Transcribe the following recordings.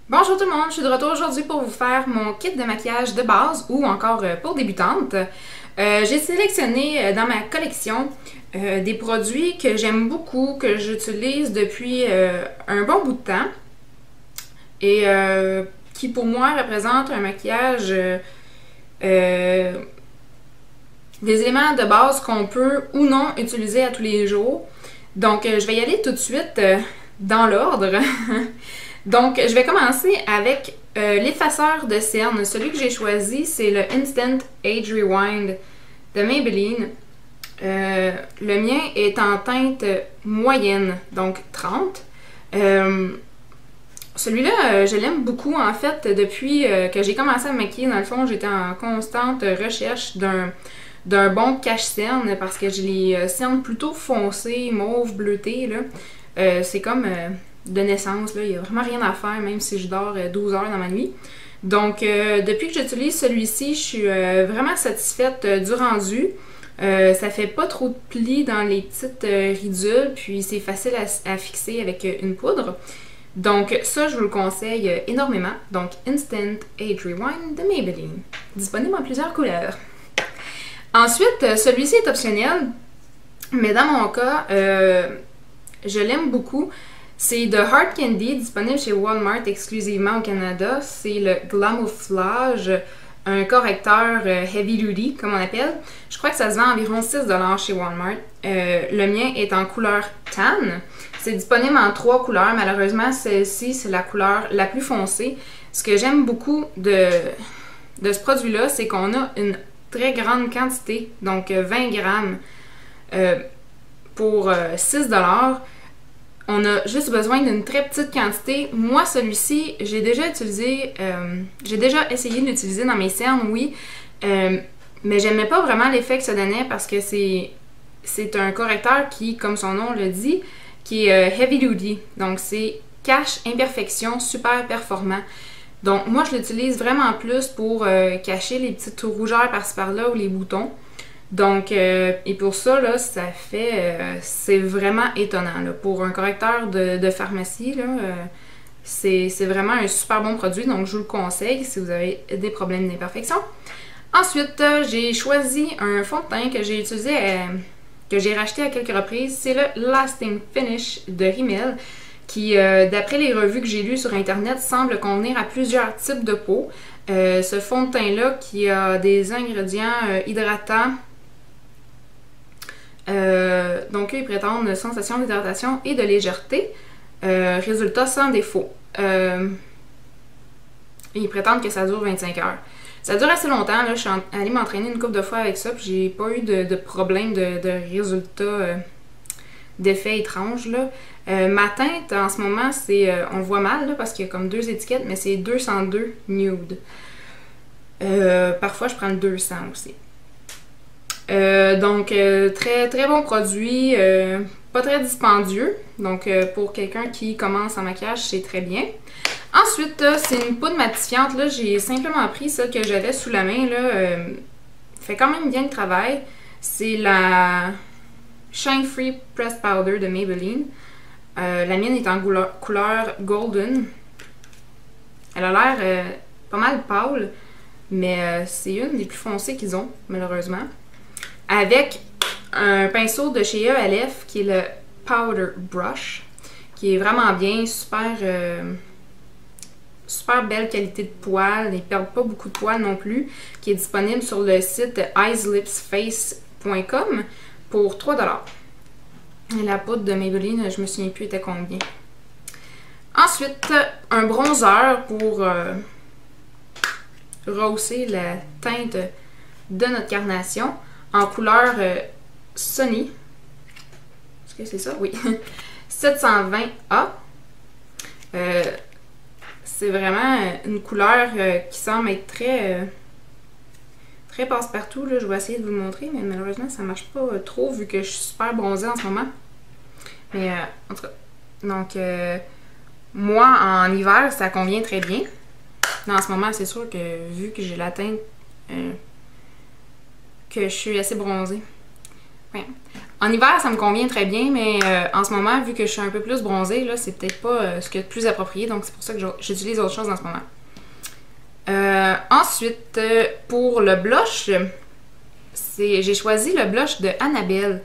Bonjour tout le monde, je suis de retour aujourd'hui pour vous faire mon kit de maquillage de base ou encore pour débutantes. J'ai sélectionné dans ma collection des produits que j'aime beaucoup, que j'utilise depuis un bon bout de temps et qui pour moi représentent un maquillage, des éléments de base qu'on peut ou non utiliser à tous les jours. Donc je vais y aller tout de suite dans l'ordre. Donc, je vais commencer avec l'effaceur de cernes. Celui que j'ai choisi, c'est le Instant Age Rewind de Maybelline. Le mien est en teinte moyenne, donc 30. Celui-là, je l'aime beaucoup en fait depuis que j'ai commencé à me maquiller. Dans le fond, j'étais en constante recherche d'un bon cache-cerne parce que j'ai les cernes plutôt foncées, mauve, bleutées. C'est comme de naissance, là. Il n'y a vraiment rien à faire, même si je dors 12 heures dans ma nuit. Donc, depuis que j'utilise celui-ci, je suis vraiment satisfaite du rendu. Ça fait pas trop de plis dans les petites ridules, puis c'est facile à fixer avec une poudre. Donc, ça, je vous le conseille énormément. Donc, Instant Age Rewind de Maybelline. Disponible en plusieurs couleurs. Ensuite, celui-ci est optionnel, mais dans mon cas, je l'aime beaucoup. C'est de Hard Candy, disponible chez Walmart exclusivement au Canada. C'est le Glamouflage, un correcteur heavy duty, comme on appelle. Je crois que ça se vend environ 6$ chez Walmart. Le mien est en couleur tan. C'est disponible en 3 couleurs. Malheureusement, celle-ci, c'est la couleur la plus foncée. Ce que j'aime beaucoup de ce produit-là, c'est qu'on a une très grande quantité, donc 20 grammes pour 6$. On a juste besoin d'une très petite quantité. Moi, celui-ci, j'ai déjà essayé de l'utiliser dans mes cernes, oui, mais j'aimais pas vraiment l'effet que ça donnait parce que c'est un correcteur qui, comme son nom le dit, qui est heavy duty. Donc, c'est cache imperfection, super performant. Donc, moi, je l'utilise vraiment plus pour cacher les petites rougeurs par-ci par-là ou les boutons. Donc, et pour ça, là, ça fait, c'est vraiment étonnant, là. Pour un correcteur de pharmacie, là, c'est vraiment un super bon produit, donc je vous le conseille si vous avez des problèmes d'imperfection. Ensuite, j'ai choisi un fond de teint que j'ai utilisé, que j'ai racheté à quelques reprises, c'est le Lasting Finish de Rimmel, qui, d'après les revues que j'ai lues sur Internet, semble convenir à plusieurs types de peau. Ce fond de teint-là, qui a des ingrédients hydratants, donc ils prétendent sensation d'hydratation et de légèreté, résultat sans défaut. Ils prétendent que ça dure 25 heures. Ça dure assez longtemps, là, je suis allée m'entraîner une couple de fois avec ça, puis j'ai pas eu de problème de résultats, d'effets étranges, là. Ma teinte en ce moment, c'est, on le voit mal là, parce qu'il y a comme 2 étiquettes, mais c'est 202 nude. Parfois je prends le 200 aussi. Donc, très très bon produit, pas très dispendieux, donc pour quelqu'un qui commence en maquillage, c'est très bien. Ensuite, c'est une poudre matifiante, là, j'ai simplement pris celle que j'avais sous la main, là, fait quand même bien le travail. C'est la Shine Free Pressed Powder de Maybelline. La mienne est en couleur Golden. Elle a l'air pas mal pâle, mais c'est une des plus foncées qu'ils ont, malheureusement. Avec un pinceau de chez ELF qui est le Powder Brush, qui est vraiment bien, super belle qualité de poils, ils perdent pas beaucoup de poils non plus, qui est disponible sur le site eyeslipsface.com pour 3$. Et la poudre de Maybelline, je me souviens plus était combien. Ensuite, un bronzer pour rehausser la teinte de notre carnation en couleur Sunny. Est-ce que c'est ça? Oui. 720A. C'est vraiment une couleur qui semble être très passe-partout. Je vais essayer de vous le montrer, mais malheureusement, ça marche pas trop vu que je suis super bronzée en ce moment. Mais en tout cas, donc moi, en hiver, ça convient très bien. En ce moment, c'est sûr que vu que j'ai la teinte, que je suis assez bronzée. Ouais. En hiver, ça me convient très bien, mais en ce moment, vu que je suis un peu plus bronzée, là, c'est peut-être pas ce qu'il y a de plus approprié, donc c'est pour ça que j'utilise autre chose en ce moment. Ensuite, pour le blush, j'ai choisi le blush de Annabelle,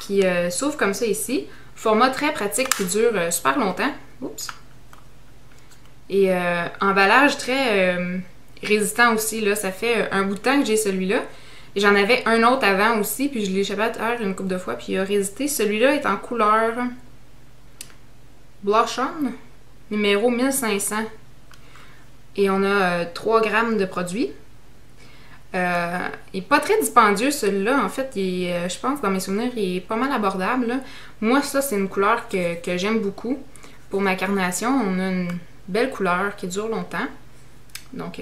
qui s'ouvre comme ça ici. Format très pratique qui dure super longtemps. Oups. Et emballage très résistant aussi, là. Ça fait un bout de temps que j'ai celui-là. Et j'en avais un autre avant aussi, puis je l'ai échappé à terre une couple de fois, puis il a résisté. Celui-là est en couleur Blush On, numéro 1500. Et on a 3 grammes de produit. Il est pas très dispendieux celui-là, en fait, je pense dans mes souvenirs, il est pas mal abordable, là. Moi, ça, c'est une couleur que j'aime beaucoup. Pour ma carnation, on a une belle couleur qui dure longtemps. Donc,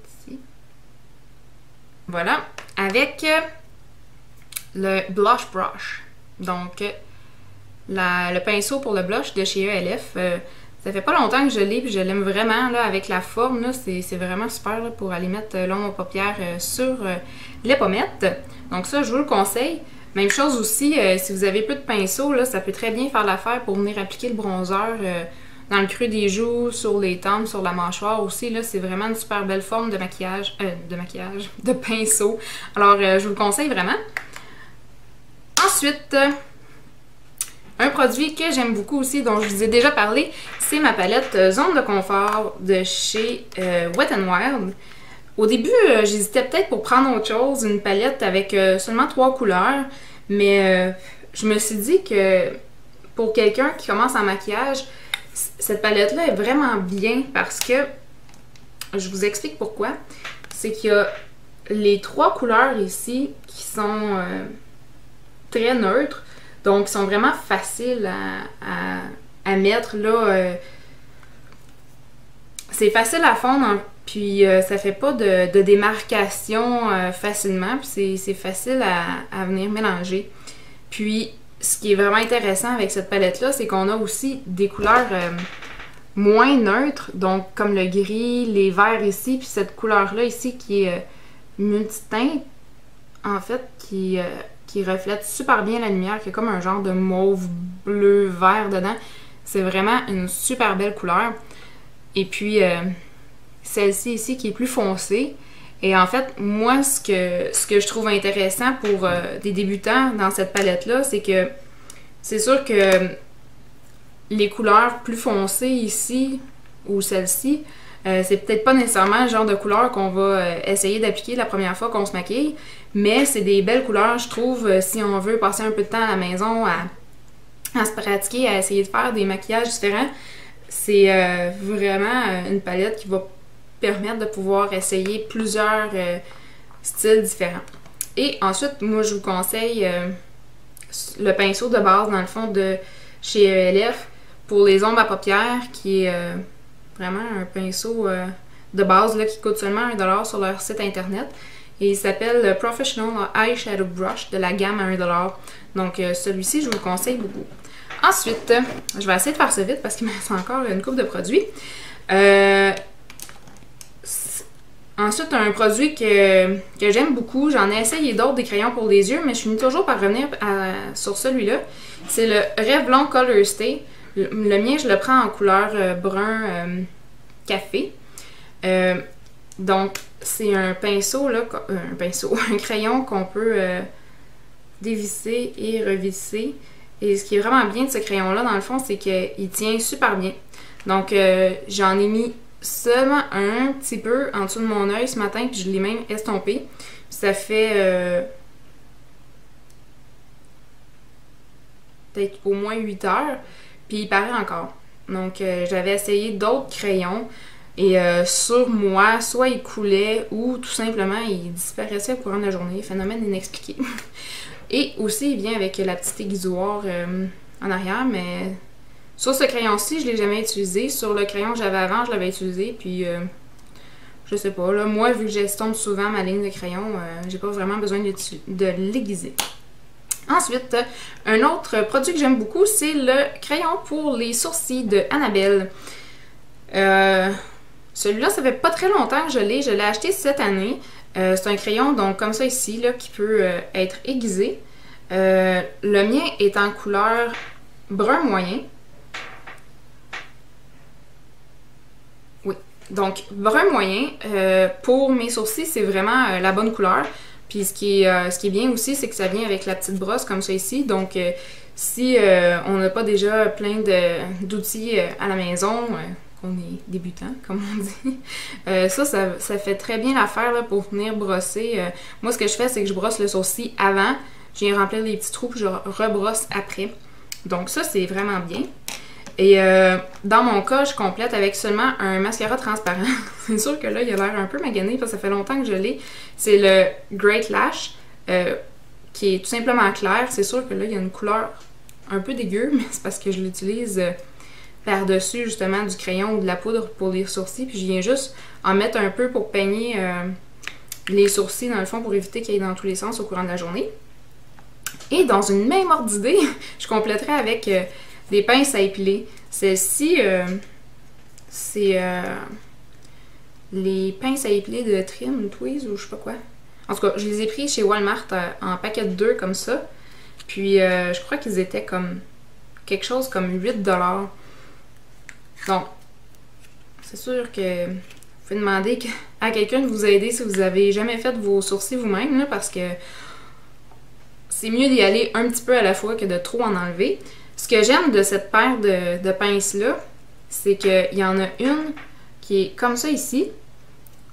ici. Voilà, avec le Blush Brush. Donc, le pinceau pour le blush de chez ELF. Ça fait pas longtemps que je l'ai, puis je l'aime vraiment, là, avec la forme, là, c'est vraiment super, là, pour aller mettre l'ombre aux paupières sur les pommettes. Donc ça, je vous le conseille. Même chose aussi, si vous avez peu de pinceau, là, ça peut très bien faire l'affaire pour venir appliquer le bronzer dans le creux des joues, sur les tempes, sur la mâchoire aussi, là, c'est vraiment une super belle forme de maquillage, de pinceau. Alors, je vous le conseille vraiment. Ensuite, un produit que j'aime beaucoup aussi, dont je vous ai déjà parlé, c'est ma palette Zone de confort de chez Wet n Wild. Au début, j'hésitais peut-être pour prendre autre chose, une palette avec seulement 3 couleurs, mais je me suis dit que pour quelqu'un qui commence en maquillage, cette palette-là est vraiment bien parce que, je vous explique pourquoi, c'est qu'il y a les 3 couleurs ici qui sont très neutres. Donc, ils sont vraiment faciles à mettre, là. C'est facile à fondre, hein, puis ça fait pas de démarcation facilement, puis c'est facile à venir mélanger. Puis, ce qui est vraiment intéressant avec cette palette-là, c'est qu'on a aussi des couleurs moins neutres, donc comme le gris, les verts ici, puis cette couleur-là ici qui est multiteinte, en fait, qui reflète super bien la lumière, qui a comme un genre de mauve, bleu, vert dedans. C'est vraiment une super belle couleur. Et puis, celle-ci ici qui est plus foncée. Et en fait, moi, ce que je trouve intéressant pour des débutants dans cette palette-là, c'est que c'est sûr que les couleurs plus foncées ici, ou celle-ci, c'est peut-être pas nécessairement le genre de couleur qu'on va essayer d'appliquer la première fois qu'on se maquille, mais c'est des belles couleurs, je trouve, si on veut passer un peu de temps à la maison à se pratiquer, à essayer de faire des maquillages différents. C'est vraiment une palette qui va permettre de pouvoir essayer plusieurs styles différents. Et ensuite, moi, je vous conseille le pinceau de base, dans le fond, de chez ELF pour les ombres à paupières, qui est vraiment un pinceau de base là, qui coûte seulement 1$ sur leur site internet. Et il s'appelle le Professional Eyeshadow Brush de la gamme à 1$. Donc celui-ci, je vous le conseille beaucoup. Ensuite, je vais essayer de faire ça vite parce qu'il me reste encore une coupe de produits. Ensuite, un produit que j'aime beaucoup, j'en ai essayé d'autres, des crayons pour les yeux, mais je finis toujours par revenir sur celui-là. C'est le Revlon Color Stay. Le mien, je le prends en couleur brun café. Donc, c'est un pinceau, là, un crayon qu'on peut dévisser et revisser. Et ce qui est vraiment bien de ce crayon-là, dans le fond, c'est qu'il tient super bien. Donc, j'en ai mis seulement un petit peu en dessous de mon œil ce matin, puis je l'ai même estompé. Puis ça fait peut-être au moins 8 heures, puis il paraît encore. Donc, j'avais essayé d'autres crayons, et sur moi, soit il coulait, ou tout simplement, il disparaissait au courant de la journée. Phénomène inexpliqué. Et aussi, il vient avec la petite aiguisoire en arrière, mais sur ce crayon-ci, je ne l'ai jamais utilisé. Sur le crayon que j'avais avant, je l'avais utilisé, puis je sais pas, là, moi, vu que j'estompe souvent ma ligne de crayon, j'ai pas vraiment besoin de l'aiguiser. Ensuite, un autre produit que j'aime beaucoup, c'est le crayon pour les sourcils de Annabelle. Celui-là, ça fait pas très longtemps que je l'ai acheté cette année. C'est un crayon, donc comme ça ici, là, qui peut être aiguisé. Le mien est en couleur brun moyen. Oui, donc brun moyen. Pour mes sourcils, c'est vraiment la bonne couleur. Puis ce qui est bien aussi, c'est que ça vient avec la petite brosse comme ça ici. Donc si on n'a pas déjà plein d'outils à la maison, qu'on est débutant, comme on dit, ça fait très bien l'affaire pour venir brosser. Moi, ce que je fais, c'est que je brosse le sourcil avant, je viens remplir les petits trous, puis je rebrosse après. Donc ça, c'est vraiment bien. Et dans mon cas, je complète avec seulement un mascara transparent. C'est sûr que là, il a l'air un peu magané parce que ça fait longtemps que je l'ai. C'est le Great Lash, qui est tout simplement clair. C'est sûr que là, il y a une couleur un peu dégueu, mais c'est parce que je l'utilise par-dessus justement du crayon ou de la poudre pour les sourcils. Puis je viens juste en mettre un peu pour peigner les sourcils dans le fond pour éviter qu'il y ait dans tous les sens au courant de la journée. Et dans une même ordre d'idée, je compléterai avec des pinces à épiler. Celle-ci, c'est les pinces à épiler de Trim, Tweeze ou je sais pas quoi. En tout cas, je les ai pris chez Walmart en paquet de 2 comme ça. Puis je crois qu'ils étaient comme quelque chose comme 8 $. Donc, c'est sûr que vous pouvez demander à quelqu'un de vous aider si vous avez jamais fait vos sourcils vous-même, parce que c'est mieux d'y aller un petit peu à la fois que de trop en enlever. Ce que j'aime de cette paire de pinces-là, c'est qu'il y en a une qui est comme ça ici,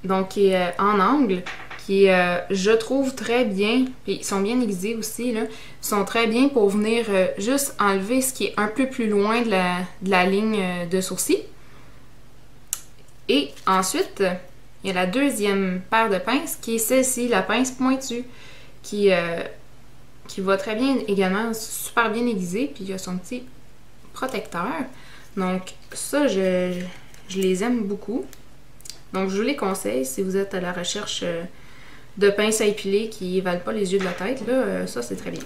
donc qui est en angle, qui est, je trouve, très bien, puis ils sont bien aiguisés aussi, là, ils sont très bien pour venir juste enlever ce qui est un peu plus loin de la ligne de sourcil. Et ensuite, il y a la deuxième paire de pinces, qui est celle-ci, la pince pointue, qui va très bien également, super bien aiguisée, puis il y a son petit protecteur. Donc ça, je les aime beaucoup. Donc je vous les conseille si vous êtes à la recherche de pinces à épiler qui valent pas les yeux de la tête, là, ça c'est très bien.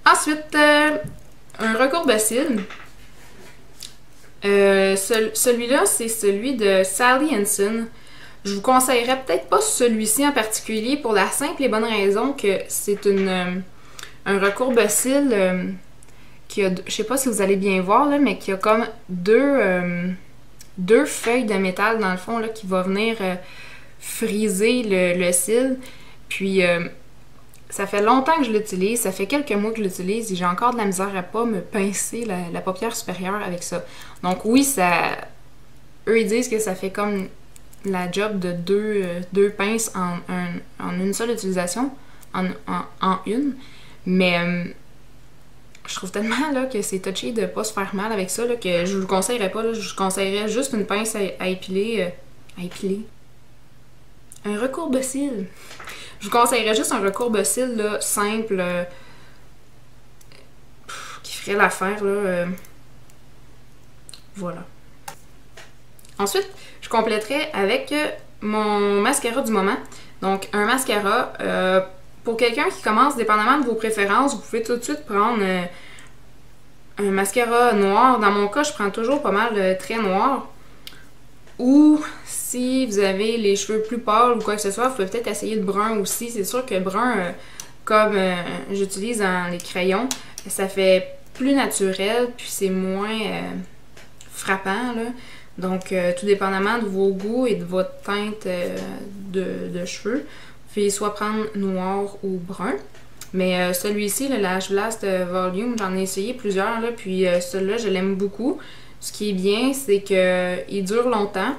Ensuite, un recourbe-cils. Celui-là, c'est celui de Sally Hansen. Je vous conseillerais peut-être pas celui-ci en particulier pour la simple et bonne raison que c'est un recourbe-cils qui a, je sais pas si vous allez bien voir, là, mais qui a comme deux feuilles de métal dans le fond là, qui va venir friser le cil. Puis ça fait longtemps que je l'utilise, ça fait quelques mois que je l'utilise et j'ai encore de la misère à pas me pincer la paupière supérieure avec ça. Donc oui, eux ils disent que ça fait comme la job de deux pinces en une seule utilisation, en une, mais je trouve tellement là, que c'est touché de pas se faire mal avec ça là, que je vous le conseillerais pas, là, je vous conseillerais juste une pince à épiler, un recourbe-cils. Je vous conseillerais juste un recourbe-cils là, simple, qui ferait l'affaire là, voilà. Ensuite, je compléterai avec mon mascara du moment. Donc, un mascara, pour quelqu'un qui commence, dépendamment de vos préférences, vous pouvez tout de suite prendre un mascara noir. Dans mon cas, je prends toujours pas mal très noir. Ou, si vous avez les cheveux plus pâles ou quoi que ce soit, vous pouvez peut-être essayer le brun aussi. C'est sûr que le brun, comme j'utilise dans les crayons, ça fait plus naturel, puis c'est moins frappant, là. Donc, tout dépendamment de vos goûts et de votre teinte de cheveux, vous pouvez soit prendre noir ou brun. Mais celui-ci, le Lash Blast Volume, j'en ai essayé plusieurs, là, puis celui-là, je l'aime beaucoup. Ce qui est bien, c'est qu'il dure longtemps.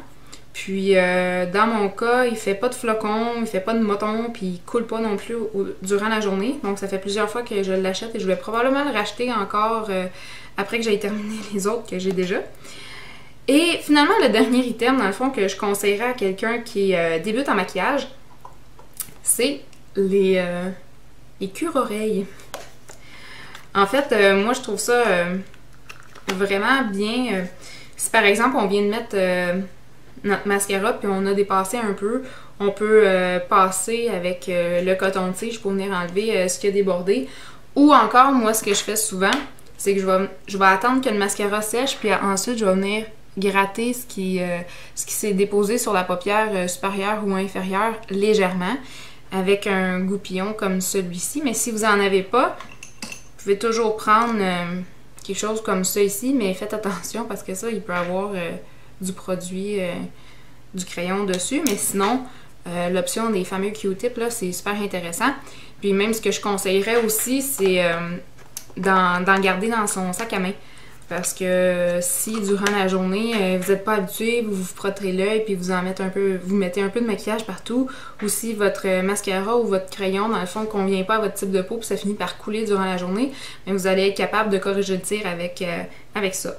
Puis, dans mon cas, il fait pas de flocons, il fait pas de motons, puis il coule pas non plus durant la journée. Donc, ça fait plusieurs fois que je l'achète et je vais probablement le racheter encore après que j'aie terminé les autres que j'ai déjà. Et finalement, le dernier item, dans le fond, que je conseillerais à quelqu'un qui débute en maquillage, c'est les cure-oreilles. En fait, moi, je trouve ça vraiment bien. Si par exemple, on vient de mettre notre mascara puis on a dépassé un peu, on peut passer avec le coton-tige pour venir enlever ce qui a débordé. Ou encore, moi, ce que je fais souvent, c'est que je vais attendre que le mascara sèche, puis ensuite, je vais venir gratter ce qui s'est déposé sur la paupière supérieure ou inférieure légèrement avec un goupillon comme celui-ci. Mais si vous n'en avez pas, vous pouvez toujours prendre quelque chose comme ça ici, mais faites attention parce que ça, il peut avoir du produit, du crayon dessus. Mais sinon, l'option des fameux Q-tips, là, c'est super intéressant. Puis même ce que je conseillerais aussi, c'est d'en garder dans son sac à main. Parce que si durant la journée, vous n'êtes pas habitué, vous vous frotterez l'œil puis vous mettez un peu de maquillage partout, ou si votre mascara ou votre crayon, dans le fond, ne convient pas à votre type de peau puis ça finit par couler durant la journée, bien, vous allez être capable de corriger le tir avec ça.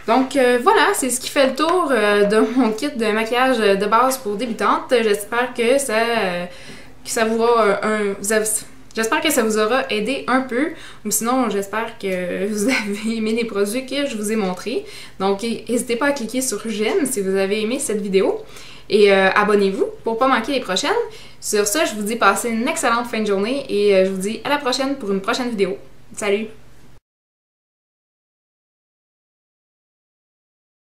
Donc voilà, c'est ce qui fait le tour de mon kit de maquillage de base pour débutantes. J'espère que ça vous J'espère que ça vous aura aidé un peu, ou sinon j'espère que vous avez aimé les produits que je vous ai montrés. Donc n'hésitez pas à cliquer sur j'aime si vous avez aimé cette vidéo et abonnez-vous pour ne pas manquer les prochaines. Sur ça, je vous dis passez une excellente fin de journée et je vous dis à la prochaine pour une prochaine vidéo. Salut!